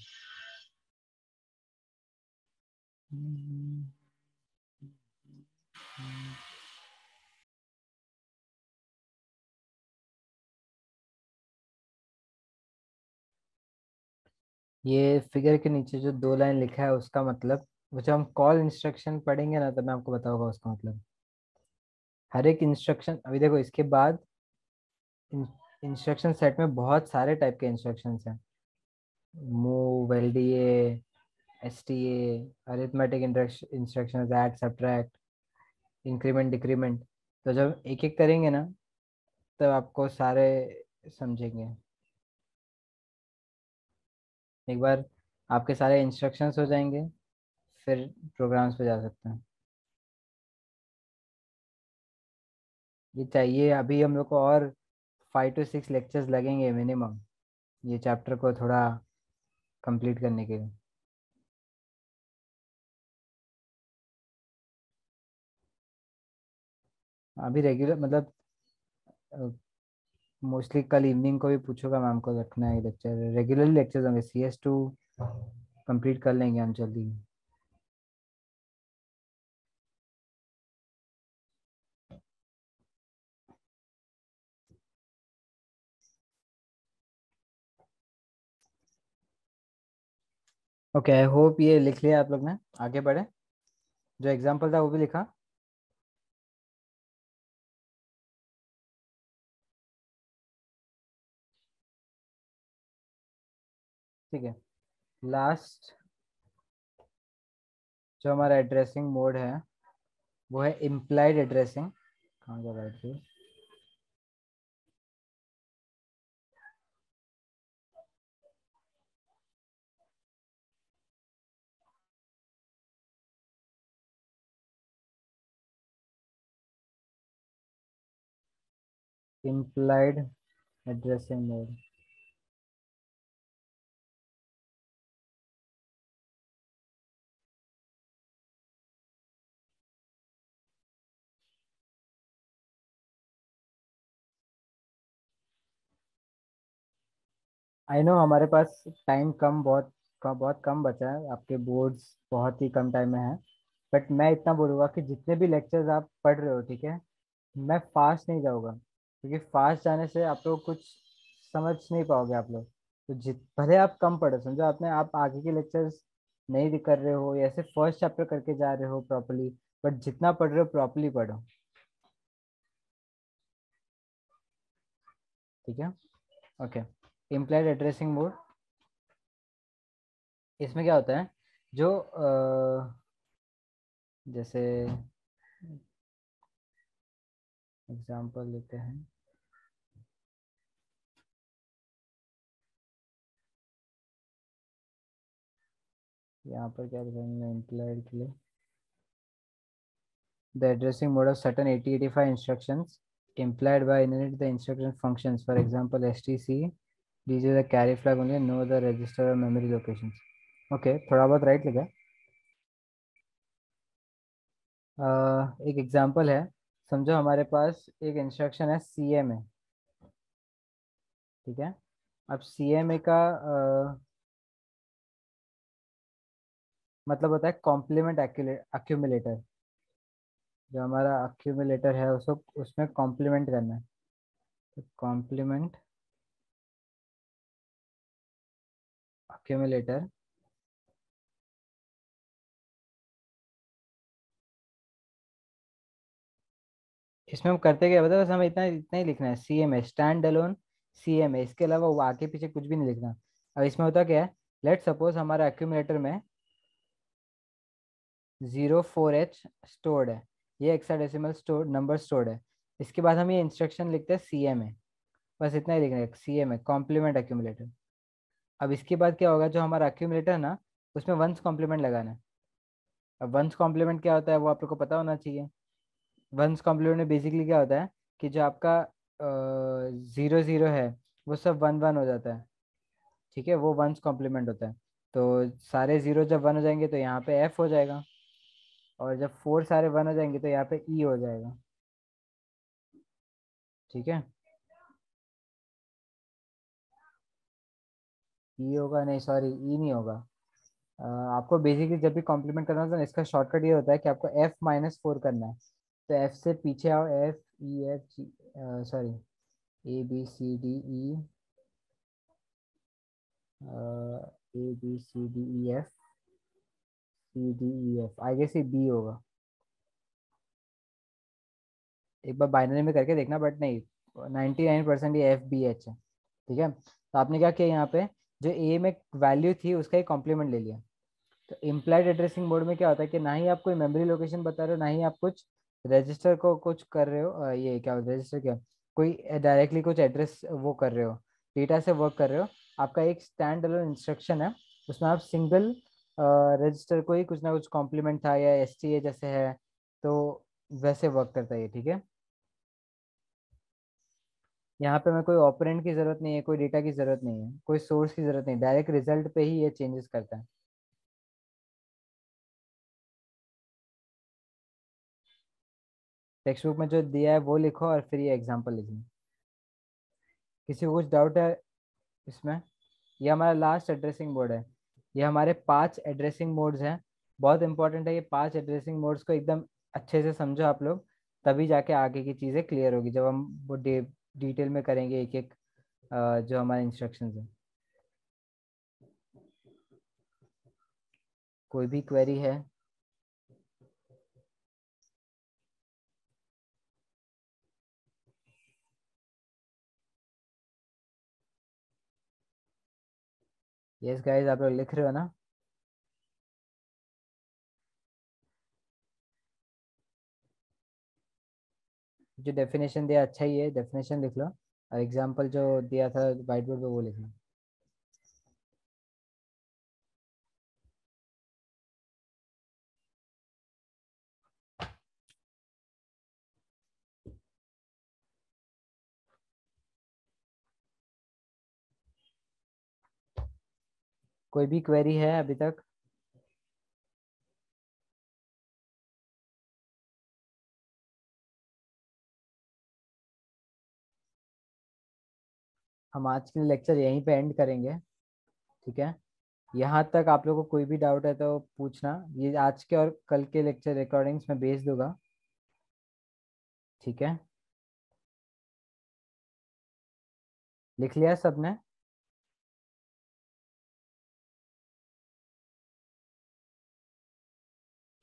ये फिगर के नीचे जो 2 लाइन लिखा है उसका मतलब, वो जब हम कॉल इंस्ट्रक्शन पढ़ेंगे ना तब मैं आपको बताऊंगा उसका मतलब. हर एक इंस्ट्रक्शन, अभी देखो इसके बाद इंस्ट्रक्शन सेट में बहुत सारे टाइप के इंस्ट्रक्शंस हैं. Move, LDA, STA, arithmetic instructions, add, subtract, increment, decrement. तो जब एक एक करेंगे ना, तब आपको सारे समझेंगे. एक बार आपके सारे इंस्ट्रक्शंस हो जाएंगे, फिर प्रोग्राम्स पे जा सकते हैं. ये चाहिए, अभी हम लोग को और 5 to 6 लेक्चर्स लगेंगे मिनिमम, ये चैप्टर को थोड़ा कंप्लीट करने के लिए. अभी रेगुलर मतलब मोस्टली कल इवनिंग को भी पूछूंगा मैम को, रखना है लेक्चर, रेगुलरली लेक्चर्स होंगे, CS2 कंप्लीट कर लेंगे हम जल्दी। ओके, आई होप ये लिख लिया आप लोग ने, आगे बढ़े। जो एग्जाम्पल था वो भी लिखा। ठीक है। लास्ट जो हमारा एड्रेसिंग मोड है वो है इम्प्लाइड एड्रेसिंग। कहाँ गया बैठ गई? Implied addressing mode. I know हमारे पास टाइम कम, बहुत कम बचा है, आपके बोर्ड्स बहुत ही कम टाइम में है। बट मैं इतना बोलूँगा कि जितने भी लेक्चर्स आप पढ़ रहे हो, ठीक है, मैं फास्ट नहीं जाऊँगा, क्योंकि फास्ट जाने से आप लोग कुछ समझ नहीं पाओगे आप लोग। तो जित भले आप कम पढ़ो, समझो आपने, आप आगे के लेक्चर्स नहीं कर रहे हो या ऐसे फर्स्ट चैप्टर करके जा रहे हो प्रॉपरली, बट जितना पढ़ रहे हो प्रॉपरली पढ़ो। ठीक है। ओके। इम्प्लाइड एड्रेसिंग मोड, इसमें क्या होता है, जो जैसे एग्जांपल लेते हैं। यहाँ पर क्या लिखेंगे एम्प्लॉयड के लिए, the addressing mode of certain 80-85 instructions implied by init the instruction functions, for example stc these are the carry flag only, know the register or memory locations। Okay, थोड़ा बहुत राइट लिखा है। एक एग्जांपल है, समझो हमारे पास एक इंस्ट्रक्शन है CMA। ठीक है। अब CMA का मतलब होता है कॉम्प्लीमेंट एक्यूमुलेटर। जो हमारा एक्यूमुलेटर है उसको, उसमें कॉम्प्लीमेंट करना है, तो कॉम्प्लीमेंट एक्यूमुलेटर। इसमें हम करते क्या बता, बस हमें इतना इतना ही लिखना है, CMA स्टैंड अलोन CMA, इसके अलावा वो आगे पीछे कुछ भी नहीं लिखना। अब इसमें होता क्या है, लेट सपोज हमारा एक्यूमुलेटर में 04H स्टोर्ड है, ये हेक्साडेसिमल स्टोर नंबर स्टोर्ड है। इसके बाद हम ये इंस्ट्रक्शन लिखते हैं CMA, बस इतना ही लिखना है, CMA कॉम्प्लीमेंट एक्यूमुलेटर। अब इसके बाद क्या होगा, जो हमारा एक्यूमुलेटर है ना, उसमें वंस कॉम्प्लीमेंट लगाना है। अब वंस कॉम्प्लीमेंट क्या होता है वो आप लोग को पता होना चाहिए। वंस कॉम्प्लीमेंट में बेसिकली क्या होता है कि जो आपका 00 है वो सब 11 हो जाता है। ठीक है, वो वंस कॉम्प्लीमेंट होता है। तो सारे जीरो जब 1 हो जाएंगे तो यहाँ पे F हो जाएगा, और जब 4 सारे 1 हो जाएंगे तो यहाँ पे E हो जाएगा। ठीक है। E होगा, नहीं सॉरी, E नहीं होगा। आपको बेसिकली जब भी कॉम्प्लीमेंट करना होता है ना, इसका शॉर्टकट ये होता है कि आपको F-4 करना है। तो F से पीछे आओ, F E F G, sorry, ABCDE, आगे से B होगा। एक बार बाइनरी में करके देखना, बट नहीं, 99% ये FBH है। ठीक है, तो आपने क्या किया यहाँ पे, जो ए में वैल्यू थी उसका ही कॉम्प्लीमेंट ले लिया। तो इम्प्लाइड एड्रेसिंग मोड में क्या होता है कि ना ही आप कोई मेमोरी लोकेशन बता रहे हो, ना ही आप कुछ रजिस्टर को कुछ कर रहे हो, ये क्या रजिस्टर क्या, कोई डायरेक्टली कुछ एड्रेस वो कर रहे हो, डेटा से वर्क कर रहे हो। आपका एक स्टैंड अलोन इंस्ट्रक्शन है, उसमें आप सिंगल रजिस्टर को ही कुछ ना कुछ कॉम्प्लीमेंट था या STA जैसे है, तो वैसे वर्क करता है ये। ठीक है। यहाँ पे मैं कोई ऑपरेंड की जरूरत नहीं है, कोई डेटा की जरूरत नहीं है, कोई सोर्स की जरूरत नहीं, डायरेक्ट रिजल्ट पे ही ये चेंजेस करता है। टेक्स्ट बुक में जो दिया है वो लिखो और फिर ये एग्जाम्पल लिखना। किसी को कुछ डाउट है इसमें? ये हमारा लास्ट एड्रेसिंग मोड है। ये हमारे 5 एड्रेसिंग मोड्स हैं। बहुत इंपॉर्टेंट है, ये 5 एड्रेसिंग मोड्स को एकदम अच्छे से समझो आप लोग, तभी जाके आगे की चीज़ें क्लियर होगी जब हम वो डिटेल में करेंगे एक एक जो हमारे इंस्ट्रक्शंस हैं। कोई भी क्वेरी है? यस गाइस, आप लोग लिख रहे हो ना? जो डेफिनेशन दिया अच्छा ही है, डेफिनेशन लिख लो, और एग्जाम्पल जो दिया था व्हाइट बोर्ड पे वो लिख लो। कोई भी क्वेरी है अभी तक? हम आज के लेक्चर यहीं पे एंड करेंगे, ठीक है? यहाँ तक आप लोगों को कोई भी डाउट है तो पूछना। ये आज के और कल के लेक्चर रिकॉर्डिंग्स में भेज दूंगा, ठीक है? लिख लिया सबने?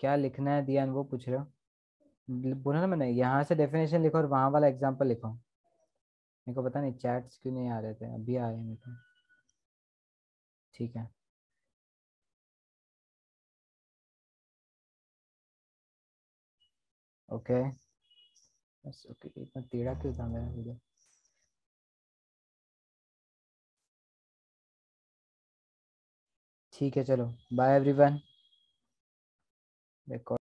क्या लिखना है दियान, वो पूछ रहे हो? बोला ना मैंने, यहाँ से डेफिनेशन लिखो और वहाँ वाला एग्जाम्पल लिखो। मेरे को पता नहीं चैट्स क्यों नहीं आ रहे थे, अभी आए मेरे को। ठीक है। ओके। बस ओके, इतना टेढ़ा क्यों था मेरा वीडियो? ठीक है, चलो बाय एवरीवन।